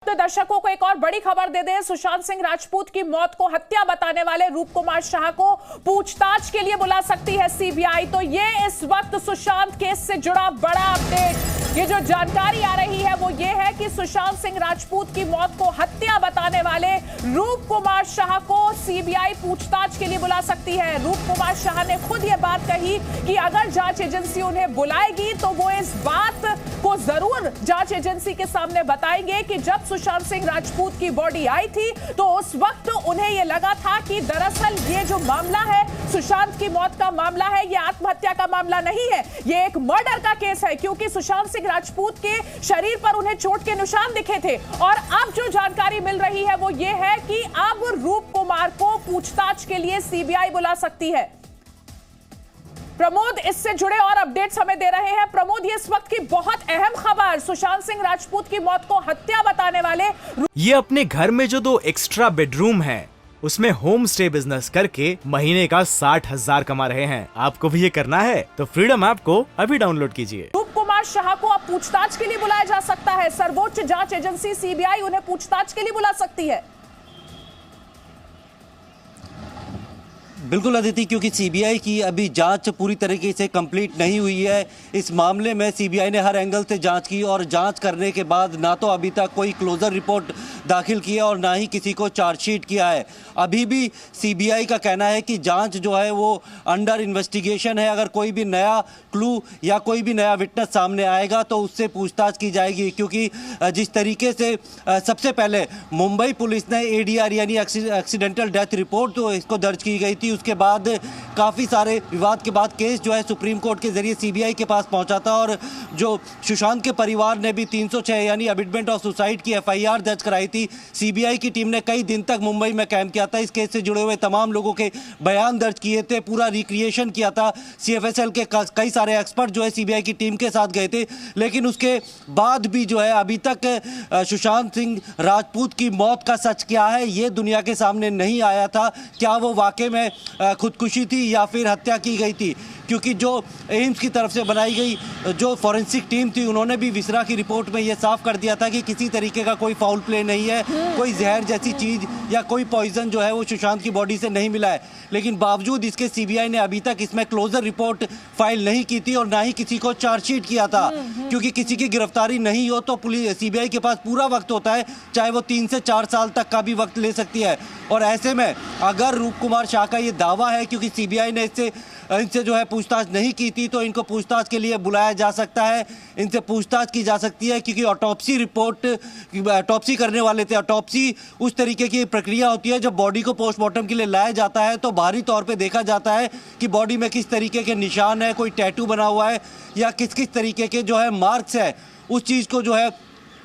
तो दर्शकों को एक और बड़ी खबर दे दें। सुशांत सिंह राजपूत की मौत को हत्या बताने वाले रूप कुमार शाह को पूछताछ के लिए बुला सकती है सीबीआई। तो ये इस वक्त सुशांत केस से जुड़ा बड़ा अपडेट। ये जो जानकारी आ रही है वो ये है कि सुशांत सिंह राजपूत की मौत को हत्या बताने वाले रूप कुमार शाह को सीबीआई पूछताछ के लिए बुला सकती है। रूप कुमार शाह ने खुद ये बात कही कि अगर जांच एजेंसी उन्हें बुलाएगी तो वो इस बात को जरूर जांच एजेंसी के सामने बताएंगे कि जब सुशांत सिंह राजपूत की बॉडी आई थी तो उस वक्त उन्हें यह लगा था कि दरअसल ये जो मामला है, सुशांत की मौत का मामला है, ये आत्महत्या का मामला नहीं है, ये एक मर्डर का केस है, क्योंकि सुशांत सिंह राजपूत के शरीर पर उन्हें चोट के निशान दिखे थे। और अब जो जानकारी मिल रही है वो ये है कि अब रूप कुमार को पूछताछ के लिए सीबीआई बुला सकती है। प्रमोद इससे जुड़े और अपडेट्स हमें दे रहे हैं। प्रमोद, ये इस वक्त की बहुत अहम खबर, सुशांत सिंह राजपूत की मौत को हत्या बताने वाले ये अपने घर में जो 2 एक्स्ट्रा बेडरूम है उसमें होम स्टे बिजनेस करके महीने का 60,000 कमा रहे हैं। आपको भी ये करना है तो फ्रीडम ऐप को अभी डाउनलोड कीजिए। रूप कुमार शाह को अब पूछताछ के लिए बुलाया जा सकता है। सर्वोच्च जांच एजेंसी सीबीआई उन्हें पूछताछ के लिए बुला सकती है। बिल्कुल अदिति, क्योंकि सीबीआई की अभी जांच पूरी तरीके से कंप्लीट नहीं हुई है। इस मामले में सीबीआई ने हर एंगल से जांच की और जांच करने के बाद ना तो अभी तक कोई क्लोजर रिपोर्ट दाखिल किया और ना ही किसी को चार्जशीट किया है। अभी भी सीबीआई का कहना है कि जांच जो है वो अंडर इन्वेस्टिगेशन है। अगर कोई भी नया क्लू या कोई भी नया विटनेस सामने आएगा तो उससे पूछताछ की जाएगी, क्योंकि जिस तरीके से सबसे पहले मुंबई पुलिस ने ADR यानी एक्सीडेंटल डेथ रिपोर्ट तो इसको दर्ज की गई थी, उसके बाद काफ़ी सारे विवाद के बाद केस जो है सुप्रीम कोर्ट के जरिए सीबीआई के पास पहुंचा था और जो सुशांत के परिवार ने भी 306 यानी अमिटमेंट ऑफ सुसाइड की FIR दर्ज कराई थी। सीबीआई की टीम ने कई दिन तक मुंबई में कैंप किया था, इस केस से जुड़े हुए तमाम लोगों के बयान दर्ज किए थे, पूरा रिक्रिएशन किया था। CFSL के कई सारे एक्सपर्ट जो है सीबीआई की टीम के साथ गए थे, लेकिन उसके बाद भी जो है अभी तक सुशांत सिंह राजपूत की मौत का सच क्या है ये दुनिया के सामने नहीं आया था। क्या वो वाकई में खुदकुशी थी या फिर हत्या की गई थी, क्योंकि जो एम्स की तरफ से बनाई गई जो फॉरेंसिक टीम थी उन्होंने भी विसरा की रिपोर्ट में ये साफ कर दिया था कि किसी तरीके का कोई फाउल प्ले नहीं है, कोई जहर जैसी चीज़ या कोई पॉइजन जो है वो सुशांत की बॉडी से नहीं मिला है। लेकिन बावजूद इसके सीबीआई ने अभी तक इसमें क्लोजर रिपोर्ट फाइल नहीं की थी और ना ही किसी को चार्जशीट किया था, क्योंकि किसी की गिरफ्तारी नहीं हो तो पुलिस सीबीआई के पास पूरा वक्त होता है, चाहे वो 3 से 4 साल तक का भी वक्त ले सकती है। और ऐसे में अगर रूप कुमार शाह का ये दावा है, क्योंकि सीबीआई ने इनसे जो है पूछताछ नहीं की थी, तो इनको पूछताछ के लिए बुलाया जा सकता है, इनसे पूछताछ की जा सकती है, क्योंकि ऑटोप्सी रिपोर्ट ऑटोप्सी करने वाले थे। ऑटोप्सी उस तरीके की प्रक्रिया होती है जब बॉडी को पोस्टमार्टम के लिए लाया जाता है तो बाहरी तौर पे देखा जाता है कि बॉडी में किस तरीके के निशान है, कोई टैटू बना हुआ है या किस किस तरीके के जो है मार्क्स है, उस चीज़ को जो है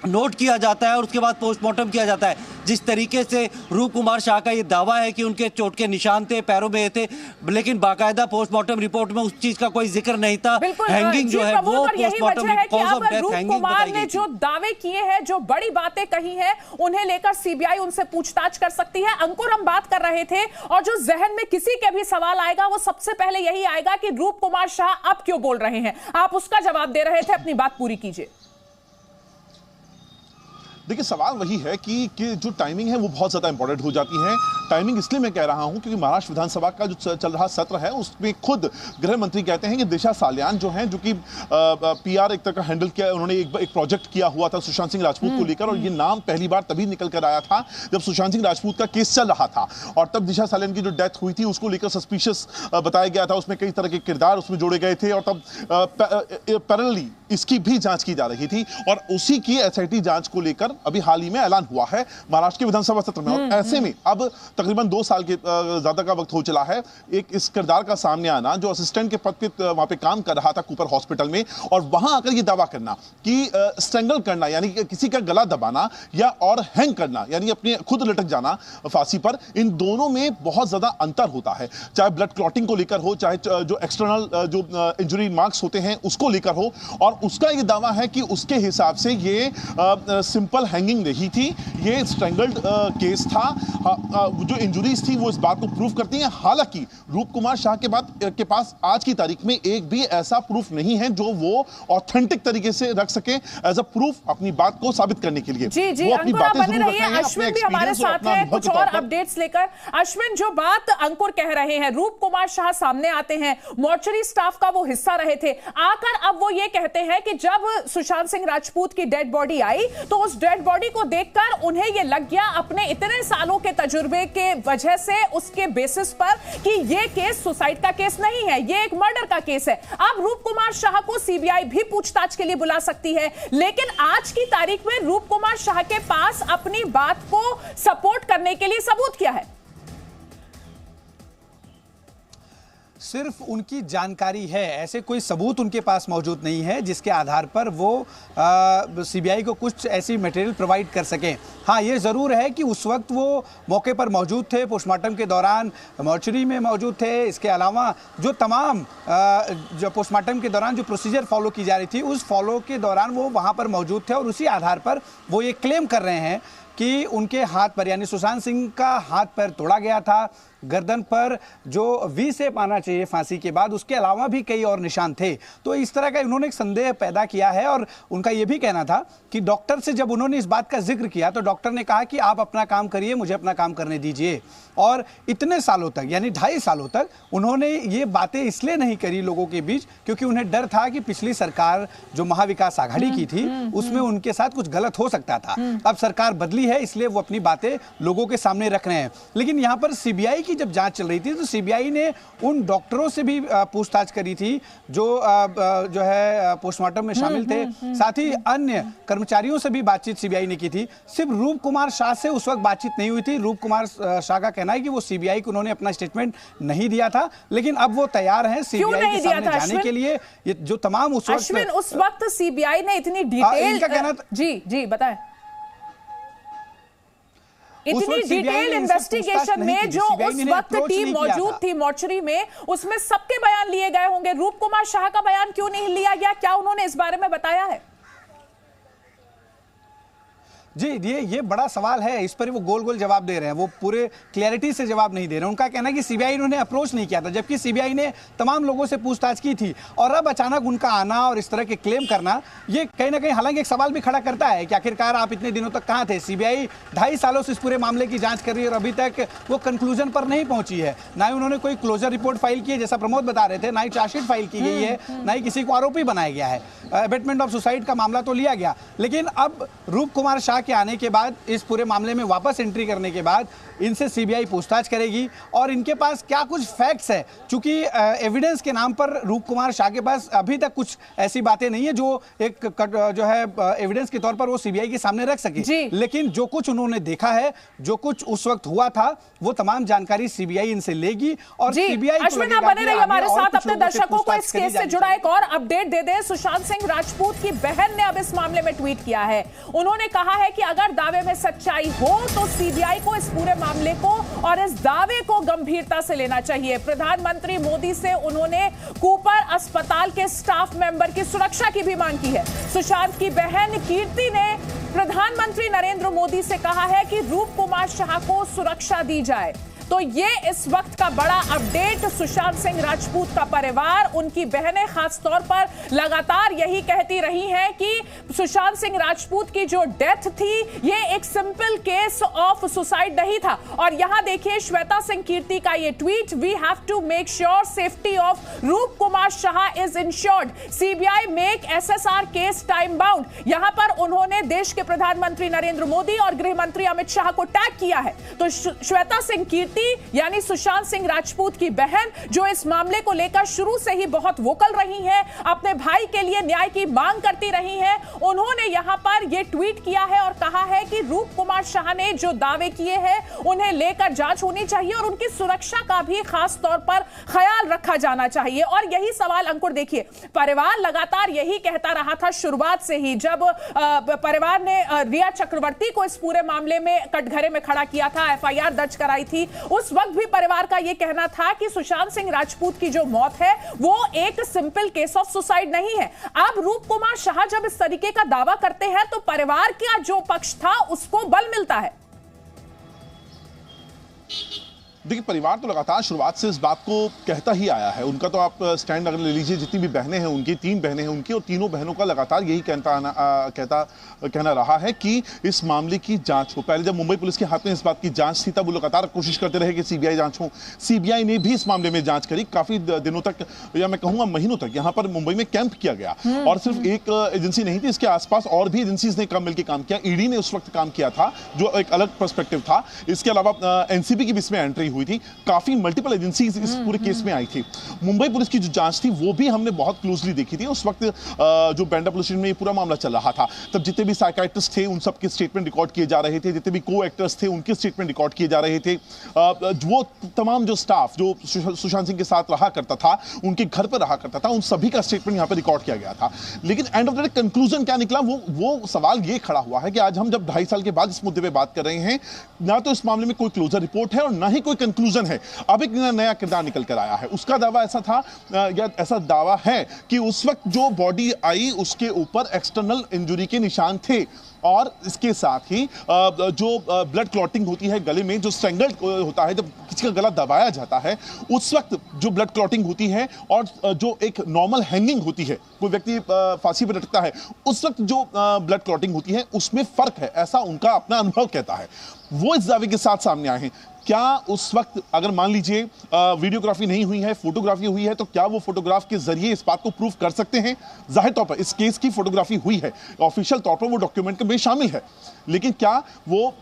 नोट किया जाता है और उसके बाद पोस्टमार्टम किया जाता है। जिस तरीके से रूप कुमार शाह का ये दावा है कि उनके चोट के निशान थे, पैरों में थे, लेकिन बाकायदा पोस्टमार्टम रिपोर्ट में उस चीज का कोई जिक्र नहीं था। हैंगिंग जो है वो postmortem cause of death hanging बताई गई। जो दावे किए हैं, जो बड़ी बातें कही हैं, उन्हें लेकर सीबीआई उनसे पूछताछ कर सकती है। अंकुर, हम बात कर रहे थे और जो जहन में किसी के भी सवाल आएगा वो सबसे पहले यही आएगा कि रूप कुमार शाह अब क्यों बोल रहे हैं। आप उसका जवाब दे रहे थे, अपनी बात पूरी कीजिए। देखिए, सवाल वही है कि जो टाइमिंग है वो बहुत ज़्यादा इंपॉर्टेंट हो जाती है। टाइमिंग इसलिए मैं कह रहा हूं क्योंकि महाराष्ट्र विधानसभा का जो चल रहा सत्र है उसमें खुद गृह मंत्री कहते हैं कि दिशा साल्यान जो हैं, जो कि PR एक तरह का हैंडल किया, उन्होंने एक प्रोजेक्ट किया हुआ था सुशांत सिंह राजपूत को लेकर, और ये नाम पहली बार तभी निकल कर आया था जब सुशांत सिंह राजपूत का केस चल रहा था, और तब दिशा साल्यान की जो डेथ हुई थी उसको लेकर सस्पिशियस बताया गया था। उसमें कई तरह के किरदार उसमें जोड़े गए थे और तब पैरेलली इसकी भी जांच की जा रही थी, और उसी की SIT जांच को लेकर अभी हाल ही में ऐलान हुआ है महाराष्ट्र के विधानसभा सत्र में। और ऐसे में अब तकरीबन 2 साल के ज्यादा का वक्त हो चला है एक इस किरदार का सामने आना, जो असिस्टेंट के पद पे वहां पे काम कर रहा था कूपर हॉस्पिटल में, और वहां आकर ये दावा करना कि स्ट्रेंगल करना यानी किसी का गला दबाना या और हैंग करना यानी अपने खुद लटक जाना फांसी पर, इन दोनों में बहुत ज्यादा अंतर होता है। चाहे ब्लड क्लॉटिंग को लेकर हो, चाहे जो एक्सटर्नल जो इंजरी मार्क्स होते हैं उसको लेकर हो, और उसका ये दावा है कि उसके हिसाब से ये सिंपल हैंगिंग नहीं थी, ये स्ट्रेंगल्ड केस था। जो इंजुरीज थी वो इस बात को प्रूव करती हैं। हालांकि रूप कुमार शाह के पास आज की तारीख में एक भी ऐसा प्रूफ नहीं है जो वो ऑथेंटिक तरीके से रख सके एज अ प्रूफ अपनी बात को साबित करने के लिए। जी वो अपनी बातें जरूर रख रहे हैं, अश्विन भी हमारे साथ है कुछ और अपडेट्स लेकर। अश्विन, जो बात अंकुर कह रहे हैं, रूप कुमार शाह सामने आते हैं, मॉर्चरी स्टाफ का वो हिस्सा रहे थे, आकर अब वो ये कहते हैं कि जब सुशांत सिंह राजपूत की डेड बॉडी आई तो उस डेड बॉडी को देखकर उन्हें ये लग गया अपने इतने सालों के तजुर्बे के वजह से, उसके बेसिस पर, कि ये केस सुसाइड का केस नहीं है, ये एक मर्डर का केस है। अब रूप कुमार शाह को सीबीआई भी पूछताछ के लिए बुला सकती है, लेकिन आज की तारीख में रूप कुमार शाह के पास अपनी बात को सपोर्ट करने के लिए सबूत क्या है? सिर्फ उनकी जानकारी है, ऐसे कोई सबूत उनके पास मौजूद नहीं है जिसके आधार पर वो सीबीआई को कुछ ऐसी मटेरियल प्रोवाइड कर सकें। हाँ, ये ज़रूर है कि उस वक्त वो मौके पर मौजूद थे, पोस्टमार्टम के दौरान मॉर्चरी में मौजूद थे। इसके अलावा जो तमाम जो पोस्टमार्टम के दौरान जो प्रोसीजर फॉलो की जा रही थी, उस फॉलो के दौरान वो वहाँ पर मौजूद थे और उसी आधार पर वो ये क्लेम कर रहे हैं कि उनके हाथ पर, यानी सुशांत सिंह का हाथ पैर तोड़ा गया था, गर्दन पर जो वी शेप आना चाहिए फांसी के बाद, उसके अलावा भी कई और निशान थे। तो इस तरह का इन्होंने एक संदेह पैदा किया है और उनका यह भी कहना था कि डॉक्टर से जब उन्होंने इस बात का जिक्र किया तो डॉक्टर ने कहा कि आप अपना काम करिए, मुझे अपना काम करने दीजिए। और इतने सालों तक, यानी 2.5 सालों तक उन्होंने ये बातें इसलिए नहीं करी लोगों के बीच क्योंकि उन्हें डर था कि पिछली सरकार जो महाविकास आघाड़ी की थी उसमें उनके साथ कुछ गलत हो सकता था। अब सरकार बदली है, इसलिए वो अपनी बातें लोगों के सामने रख रहे हैं। लेकिन यहाँ पर सीबीआई की जब जांच चल रही थी तो सीबीआई ने उन डॉक्टरों से भी पूछताछ करी थी जो है पोस्टमार्टम में शामिल थे, साथ ही अन्य कर्मचारियों से भी बातचीत सीबीआई ने की थी। सिर्फ रूप कुमार शाह से उस वक्त बातचीत नहीं हुई थी। रूप कुमार शाह का कहना है कि वो सीबीआई को उन्होंने अपना स्टेटमेंट नहीं दिया था, लेकिन अब वो तैयार हैं सीबीआई के सामने जाने के लिए। ये जो तमाम उस वक्त सीबीआई ने इतनी डिटेल, इनका कहना जी बताएं, इतनी डिटेल इन्वेस्टिगेशन में जो उस वक्त टीम मौजूद थी मॉर्चरी में, उसमें सबके बयान लिए गए होंगे, रूप कुमार शाह का बयान क्यों नहीं लिया गया? क्या उन्होंने इस बारे में बताया है? जी, ये बड़ा सवाल है, इस पर वो गोल गोल जवाब दे रहे हैं, वो पूरे क्लैरिटी से जवाब नहीं दे रहे। उनका कहना है कि सीबीआई उन्होंने अप्रोच नहीं किया था, जबकि सीबीआई ने तमाम लोगों से पूछताछ की थी और अब अचानक उनका आना और इस तरह के क्लेम करना, ये कहीं ना कहीं हालांकि एक सवाल भी खड़ा करता है कि आखिरकार आप इतने दिनों तक कहाँ थे? सीबीआई 2.5 सालों से इस पूरे मामले की जांच कर रही है और अभी तक वो कंक्लूजन पर नहीं पहुंची है। ना ही उन्होंने कोई क्लोजर रिपोर्ट फाइल की है, जैसा प्रमोद बता रहे थे, ना ही चार्जशीट फाइल की गई है, ना ही किसी को आरोपी बनाया गया है। अबेटमेंट ऑफ सुसाइड का मामला तो लिया गया, लेकिन अब रूप कुमार शाह के आने के बाद, इस पूरे मामले में वापस एंट्री करने के बाद इनसे सीबीआई पूछताछ करेगी और इनके पास क्या कुछ फैक्ट्स है। चूंकि एविडेंस के नाम पर रूप कुमार शाह के पास अभी तक कुछ ऐसी बातें नहीं है जो एक जो है एविडेंस के तौर पर वो सीबीआई के सामने रख सके, लेकिन जो कुछ उन्होंने देखा है, जो कुछ उस वक्त हुआ था, वो तमाम जानकारी सीबीआई इनसे लेगी और सीबीआई अश्विन, आप बने रहिए हमारे साथ, अपने दर्शकों को इस केस से जुड़ा एक और अपडेट दे दें। सुशांत सिंह राजपूत की बहन ने अब इस मामले में ट्वीट किया है। उन्होंने कहा है कि अगर दावे में सच्चाई हो तो सीबीआई को इस पूरे मामले को और इस दावे को गंभीरता से लेना चाहिए। प्रधानमंत्री मोदी से उन्होंने कूपर अस्पताल के स्टाफ मेंबर की सुरक्षा की भी मांग की है। सुशांत की बहन कीर्ति ने प्रधानमंत्री नरेंद्र मोदी से कहा है कि रूप कुमार शाह को सुरक्षा दी जाए। तो ये इस वक्त का बड़ा अपडेट। सुशांत सिंह राजपूत का परिवार, उनकी बहनें खास तौर पर लगातार यही कहती रही हैं कि सुशांत सिंह राजपूत की जो डेथ थी ये एक सिंपल केस ऑफ सुसाइड नहीं था। और यहां देखिए श्वेता सिंह कीर्ति का ये tweet, we have to make sure safety of Roop Kumar Shah is ensured, CBI make SSR case time bound. यहां पर उन्होंने देश के प्रधानमंत्री नरेंद्र मोदी और गृह मंत्री अमित शाह को टैग किया है। तो श्वेता सिंह कीर्ति यानी सुशांत सिंह राजपूत की बहन, जो इस मामले को लेकर शुरू से ही बहुत वोकल रही हैं, अपने भाई के लिए न्याय की मांग करती रही हैं, उन्होंने यहां पर यह ट्वीट किया है और कहा है कि रूप कुमार शाह ने जो दावे किए हैं उन्हें लेकर जांच होनी चाहिए और उनकी सुरक्षा का भी खास तौर पर ख्याल रखा जाना चाहिए। और यही सवाल अंकुर, देखिए परिवार लगातार यही कहता रहा था शुरुआत से ही, जब परिवार ने रिया चक्रवर्ती को इस पूरे मामले में कटघरे में खड़ा किया था, एफआईआर दर्ज कराई थी, उस वक्त भी परिवार का यह कहना था कि सुशांत सिंह राजपूत की जो मौत है वो एक सिंपल केस ऑफ सुसाइड नहीं है। अब रूप कुमार शाह जब इस तरीके का दावा करते हैं तो परिवार का जो पक्ष था उसको बल मिलता है। देखिए, परिवार तो लगातार शुरुआत से इस बात को कहता ही आया है। उनका तो आप स्टैंड अगर ले लीजिए, जितनी भी बहनें हैं उनकी, 3 बहनें हैं उनकी, और तीनों बहनों का लगातार यही कहना रहा है कि इस मामले की जांच हो। पहले जब मुंबई पुलिस के हाथ में इस बात की जांच थी तब वो लगातार कोशिश करते रहे कि सीबीआई जांच हो। सीबीआई ने भी इस मामले में जांच करी, काफी दिनों तक, या मैं कहूंगा महीनों तक यहाँ पर मुंबई में कैंप किया गया। और सिर्फ एक एजेंसी नहीं थी, इसके आसपास और भी एजेंसीज ने मिलकर काम किया। ईडी ने उस वक्त काम किया था, जो एक अलग पर्सपेक्टिव था। इसके अलावा एनसीबी की भी इसमें एंट्री हुई थी। काफी मल्टीपल एजेंसीज इस पूरे केस में आई थी। मुंबई पुलिस की जो जांच थी वो भी हमने बहुत क्लोजली देखी थी। उस वक्त जो बैंड्रा पुलिस स्टेशन में ये पूरा मामला चल रहा था, तब जितने भी साइकियाट्रिस्ट थे उन सबके स्टेटमेंट रिकॉर्ड किए जा रहे थे, जितने भी को एक्टर्स थे उनके स्टेटमेंट रिकॉर्ड किए जा रहे थे। वो तमाम जो स्टाफ जो सुशांत सिंह के साथ रहा करता था, उनके घर पर रहा करता था, उन सभी का स्टेटमेंट यहाँ पर रिकॉर्ड किया गया था। लेकिन end of the day conclusion क्या निकला, वो सवाल ये खड़ा हुआ है कि आज हम जब 2.5 साल के बाद इस मुद्दे पे बात कर रहे हैं, ना तो इस मामले में कोई क्लोजर रिपोर्ट है और ना ही कोई कंक्लूजन है। अब एक नया किरदार निकल कर आया है। उसका दावा ऐसा था, या ऐसा दावा है कि उस वक्त जो बॉडी आई उसके ऊपर एक्सटर्नल इंजरी के निशान थे, और इसके साथ ही जो ब्लड क्लॉटिंग होती है गले में, जो स्ट्रेंगल्ड होता है, जब किसी का गला दबाया जाता है उस वक्त जो ब्लड क्लॉटिंग होती है, और जो एक नॉर्मल हैंगिंग होती है, कोई व्यक्ति फांसी पर लटकता है, उस वक्त जो ब्लड क्लॉटिंग होती है उसमें फर्क है, ऐसा उनका अपना अनुभव कहता है। वो इस दावे के साथ सामने आए हैं। क्या उस वक्त अगर मान लीजिए वीडियोग्राफी नहीं हुई है, फोटोग्राफी हुई है, तो क्या वो फोटोग्राफ के जरिए इस बात को प्रूव कर सकते हैं? जाहिर तौर पर इस केस की फोटोग्राफी हुई है, ऑफिशियल तौर पर वो डॉक्यूमेंट में शामिल है, लेकिन क्या वो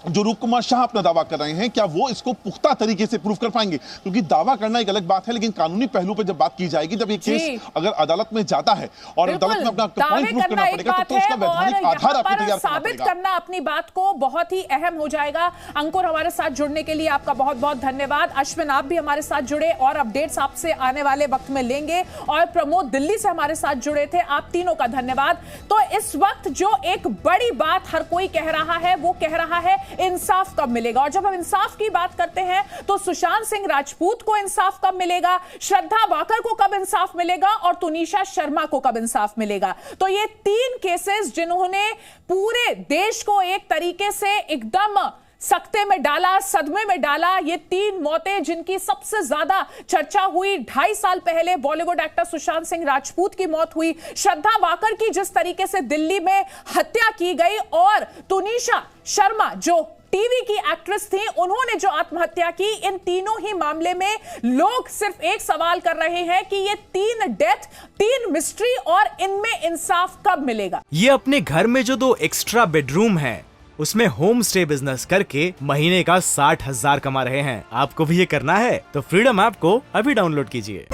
जो रूप कुमार शाह अपना दावा कर रहे हैं, क्या वो इसको पुख्ता तरीके से प्रूव कर पाएंगे? क्योंकि दावा करना एक अलग बात है, लेकिन कानूनी पहलू पर जब बात की जाएगी, जब ये केस अगर अदालत में जाता है और अदालत में अपना पॉइंट प्रूव करना पड़ेगा, तो उसका वैधानिक आधार आपको तैयार करना साबित पड़ेगा। करना अपनी बात को बहुत ही अहम हो जाएगा। अंकुर, हमारे साथ जुड़ने के लिए आपका बहुत बहुत धन्यवाद। अश्विन, आप भी हमारे साथ जुड़े और अपडेट्स आपसे आने वाले वक्त में लेंगे। और प्रमोद दिल्ली से हमारे साथ जुड़े थे, आप तीनों का धन्यवाद। तो इस वक्त जो एक बड़ी बात हर कोई कह रहा है, वो कह रहा है इंसाफ कब मिलेगा। और जब हम इंसाफ की बात करते हैं तो सुशांत सिंह राजपूत को इंसाफ कब मिलेगा, श्रद्धा वाकर को कब इंसाफ मिलेगा, और तुनिशा शर्मा को कब इंसाफ मिलेगा। तो ये 3 केसेस जिन्होंने पूरे देश को एक तरीके से एकदम सकते में डाला, सदमे में डाला, ये 3 मौतें जिनकी सबसे ज्यादा चर्चा हुई। 2.5 साल पहले बॉलीवुड एक्टर सुशांत सिंह राजपूत की मौत हुई, श्रद्धा वाकर की जिस तरीके से दिल्ली में हत्या की गई, और तुनिशा शर्मा जो टीवी की एक्ट्रेस थी, उन्होंने जो आत्महत्या की। इन तीनों ही मामले में लोग सिर्फ एक सवाल कर रहे हैं कि ये 3 डेथ, 3 मिस्ट्री, और इनमें इंसाफ कब मिलेगा। ये अपने घर में जो 2 एक्स्ट्रा बेडरूम है उसमें होम स्टे बिजनेस करके महीने का 60,000 कमा रहे हैं। आपको भी ये करना है तो फ्रीडम ऐप को अभी डाउनलोड कीजिए।